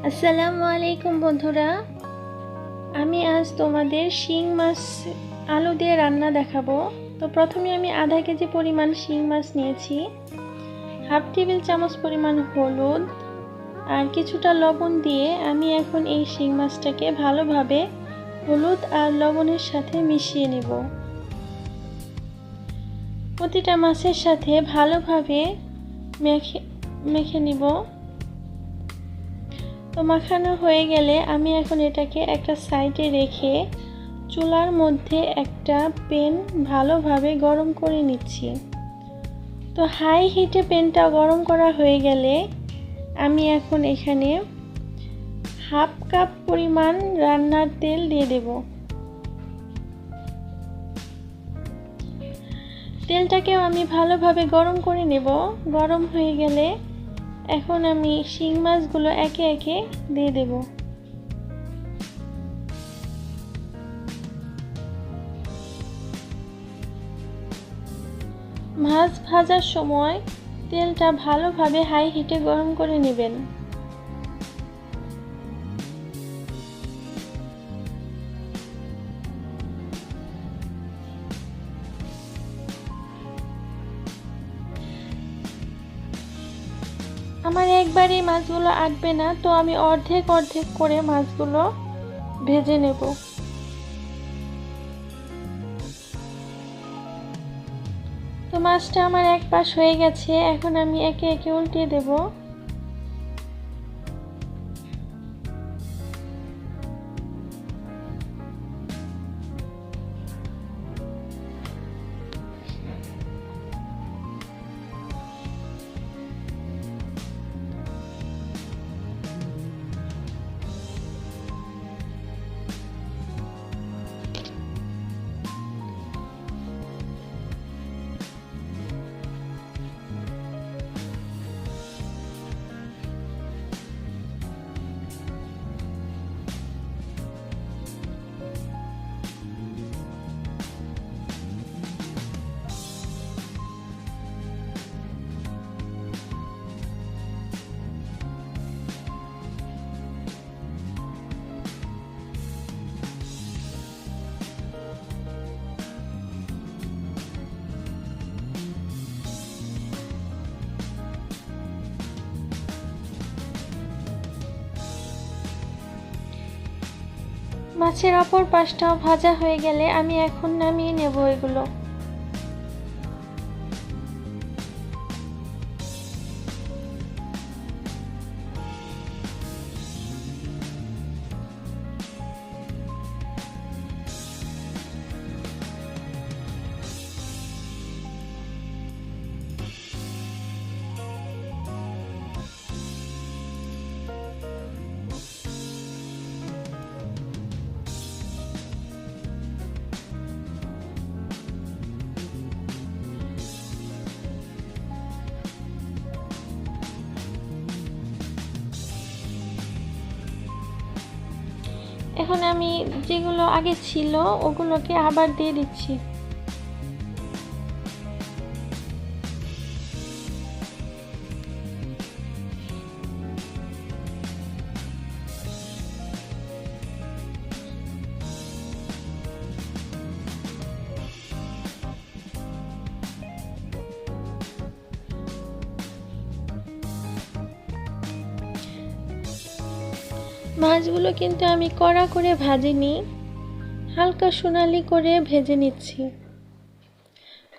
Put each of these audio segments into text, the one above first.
আসসালামু আলাইকুম বন্ধুরা, আমি আজ তোমাদের শিং মাছ আলু দিয়ে রান্না দেখাবো। তো প্রথমে আমি আধা কেজি পরিমাণ শিং মাছ নিয়েছি, হাফ টেবিল চামচ পরিমাণ হলুদ আর কিছুটা লবণ দিয়ে আমি এখন এই শিং মাছটাকে ভালোভাবে হলুদ আর লবণের সাথে মিশিয়ে নেব। প্রতিটা মাছের সাথে ভালোভাবে মেখে নিব। তো মাখানো হয়ে গেলে আমি এখন এটাকে একটা সাইডে রেখে চুলার মধ্যে একটা প্যান ভালোভাবে গরম করে নিচ্ছি। তো হাই হিটে প্যানটা গরম করা হয়ে গেলে আমি এখন এখানে হাফ কাপ পরিমাণ রান্নার তেল দিয়ে দেব। তেলটাকেও আমি ভালোভাবে গরম করে নেব। গরম হয়ে গেলে এখন আমি শিং মাছগুলো একে একে দিয়ে দেব। মাছ ভাজার সময় তেলটা ভালোভাবে হাই হিটে গরম করে নেবেন। আমার একবারে মাছগুলো আটবে না, তো আমি অর্ধেক অর্ধেক করে মাছগুলো ভেজে নেব। তো মাছটা আমার এক পাশ হয়ে গেছে, এখন আমি একে একে উল্টে দেব। মাছের অপর পাশটাও ভাজা হয়ে গেলে আমি এখন নামিয়ে নেব এগুলো। এখন আমি যেগুলো আগে ছিল ওগুলোকে আবার দিয়ে দিচ্ছি। মাছগুলো কিন্তু আমি কড়া করে ভাজিনি, হালকা সোনালি করে ভেজে নিচ্ছি।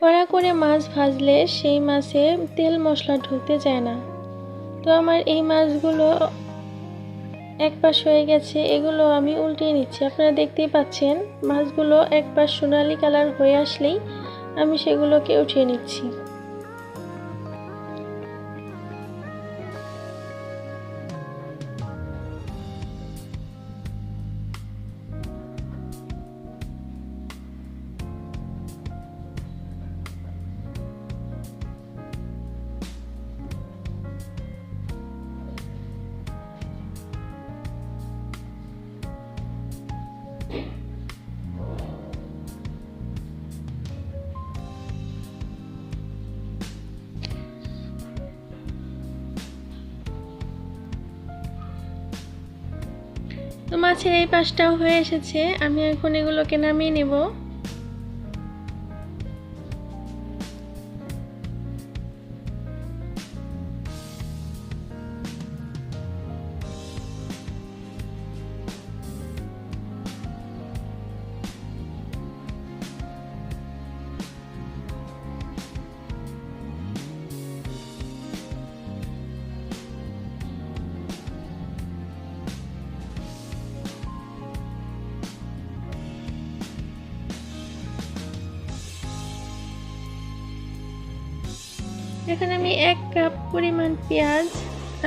কড়া করে মাছ ভাজলে সেই মাছে তেল মশলা ঢুকতে যায় না। তো আমার এই মাছগুলো এক পাশ হয়ে গেছে, এগুলো আমি উল্টিয়ে নিচ্ছি। আপনারা দেখতেই পাচ্ছেন মাছগুলো এক পাশ সোনালি কালার হয়ে আসলেই আমি সেগুলোকে উঠিয়ে নিচ্ছি। তো মাছের এই পাশটাও হয়ে এসেছে, আমি এখন এগুলোকে নামিয়ে নেব। এখানে আমি 1 কাপ পরিমাণ পেঁয়াজ,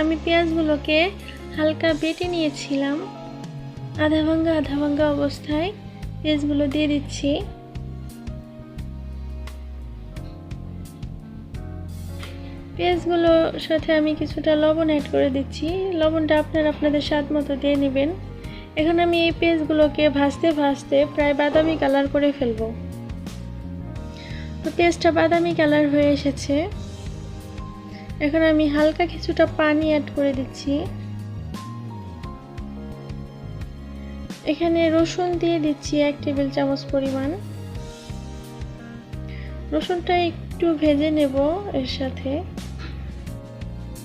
আমি পেঁয়াজগুলোকে হালকা বেটে নিয়েছিলাম। আধা ভাঙ্গা অবস্থায় পেঁয়াজগুলো দিয়ে দিচ্ছি। পেঁয়াজগুলোর সাথে আমি কিছুটা লবণ অ্যাড করে দিচ্ছি। লবণটা আপনারা আপনাদের স্বাদ মতো দিয়ে নেবেন। এখন আমি এই পেঁয়াজগুলোকে ভাজতে ভাজতে প্রায় বাদামি কালার করে ফেলবো। তো পেঁয়াজটা বাদামি কালার হয়ে এসেছে। এখন আমি হালকা কিছুটা পানি অ্যাড করে দিচ্ছি। এখানে রসুন দিয়ে দিচ্ছি 1 টেবিল চামচ পরিমাণ। রসুনটা একটু ভেজে নেব এর সাথে।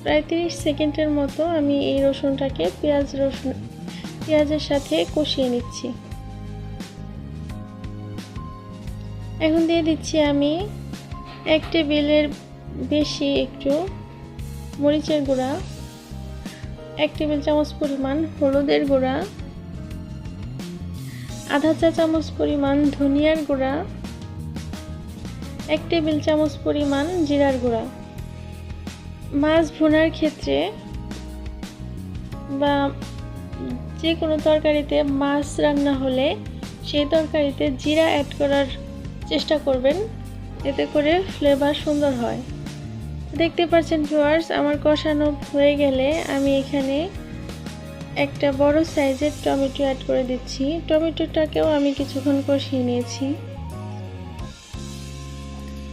প্রায় 30 সেকেন্ডের মতো আমি এই রসুনটাকে পেঁয়াজের সাথে কষিয়ে নিচ্ছি। এখন দিয়ে দিচ্ছি আমি 1 টেবিলের বেশি একটু মরিচের গুঁড়া, 1 টেবিল চামচ পরিমাণ হলুদের গুঁড়া, আধা চা চামচ পরিমাণ ধনিয়ার গুঁড়া, 1 টেবিল চামচ পরিমাণ জিরার গুঁড়া। মাছ ভুনার ক্ষেত্রে বা যে কোনো তরকারিতে মাছ রান্না হলে সেই তরকারিতে জিরা অ্যাড করার চেষ্টা করবেন, এতে করে ফ্লেভার সুন্দর হয়। দেখতে পাচ্ছেন ভিউয়ার্স, আমার কষানো হয়ে গেলে আমি এখানে একটা বড় সাইজের টমেটো অ্যাড করে দিচ্ছি। টমেটোটাকেও আমি কিছুক্ষণ কষিয়ে নিয়েছি।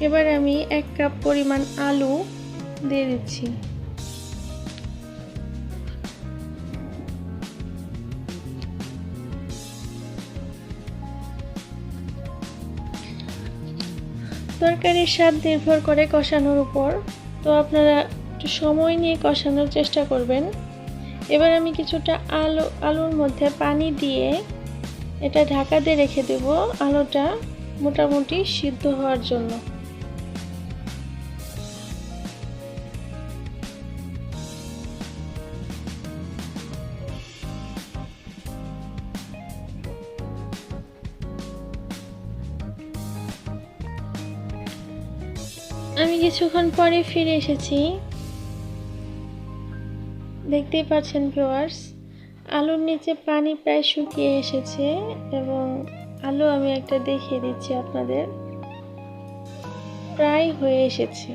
এবার আমি 1 কাপ পরিমাণ আলু দিয়ে দিচ্ছি। তরকারির স্বাদ নির্ভর করে কষানোর উপর, তো আপনারা একটু সময় নিয়ে কষানোর চেষ্টা করবেন। এবার আমি কিছুটা আলুর মধ্যে পানি দিয়ে এটা ঢাকা দিয়ে রেখে দেব আলুটা মোটামুটি সিদ্ধ হওয়ার জন্য। আমি কিছুক্ষণ পরে ফিরে এসেছি। দেখতেই পাচ্ছেন ভিউয়ার্স, আলুর নিচে পানি প্রায় শুকিয়ে এসেছে এবং আলু আমি একটা দেখিয়ে দিচ্ছি আপনাদের, প্রায় হয়ে এসেছে।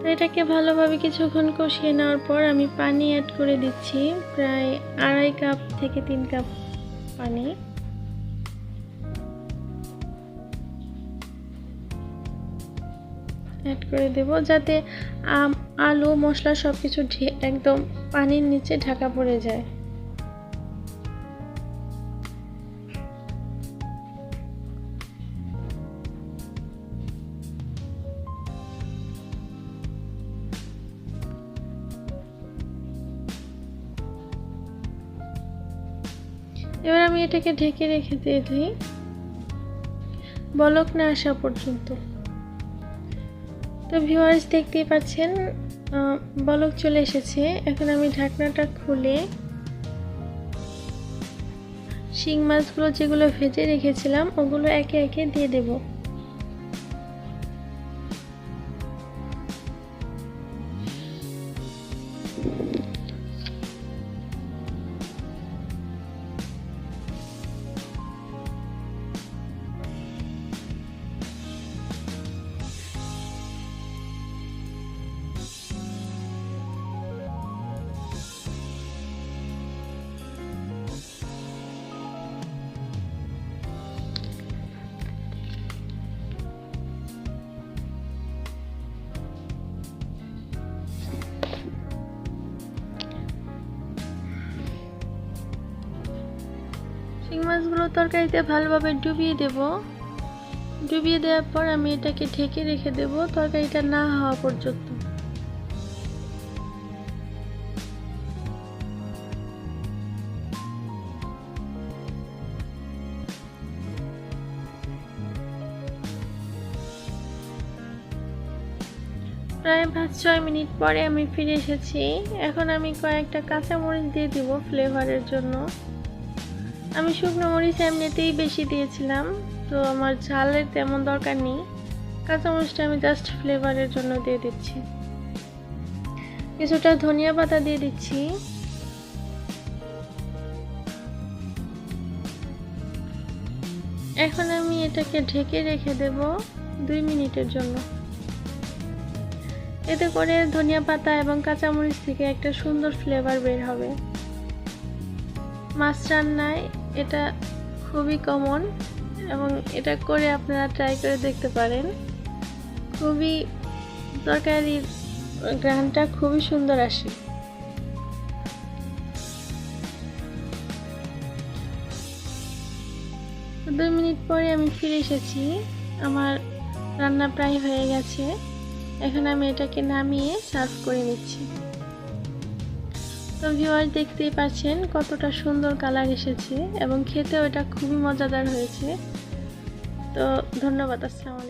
তো এটাকে ভালোভাবে কিছুক্ষণ কষিয়ে নেওয়ার পর আমি পানি অ্যাড করে দিচ্ছি, প্রায় 2.5 কাপ থেকে 3 কাপ পানি। অ্যাড করে দেব যাতে আলু মশলা সবকিছু একদম পানির নিচে ঢাকা পড়ে যায়। এবার আমি এটাকে ঢেকে রেখে দিই বলক না আসা পর্যন্ত। তো ভিউয়ার্স দেখতেই পাচ্ছেন বলক চলে এসেছে। এখন আমি ঢাকনাটা খুলে শিং মাছগুলো যেগুলো ভেজে রেখেছিলাম ওগুলো একে একে দিয়ে দেব। মাছগুলো তরকারিতে ভালোভাবে ডুবিয়ে দেব। ডুবিয়ে দেওয়ার পর আমি এটাকে ঢেকে রেখে দেব তরকারিটা না হওয়া পর্যন্ত। প্রায় 5-6 মিনিট পরে আমি ফিরে এসেছি। এখন আমি কয়েকটা কাঁচামরিচ দিয়ে দিব ফ্লেভারের জন্য। আমি শুকনো মরিচ এমনিতেই বেশি দিয়েছিলাম, তো আমার ঝালের তেমন দরকার নেই। কাঁচামরিচটা আমি জাস্ট ফ্লেভারের জন্য দিয়ে দিচ্ছি। কিছুটা ধনিয়া পাতা দিয়ে দিচ্ছি। এখন আমি এটাকে ঢেকে রেখে দেব 2 মিনিটের জন্য। এতে করে ধনিয়া পাতা এবং কাঁচামরিচ থেকে একটা সুন্দর ফ্লেভার বের হবে। মাছ রান্নায় এটা খুবই কমন এবং এটা করে আপনারা ট্রাই করে দেখতে পারেন। খুবই তরকারির ঘ্রাণটা খুবই সুন্দর আসে। তো 2 মিনিট পরে আমি ফিরে এসেছি। আমার রান্না প্রায় হয়ে গেছে। এখন আমি এটাকে নামিয়ে সার্ভ করে নিচ্ছি। তো ভিউয়ার দেখতেই পাচ্ছেন কতটা সুন্দর কালার এসেছে এবং খেতেও এটা খুবই মজাদার হয়েছে। তো ধন্যবাদ। আসসালামু আলাইকুম।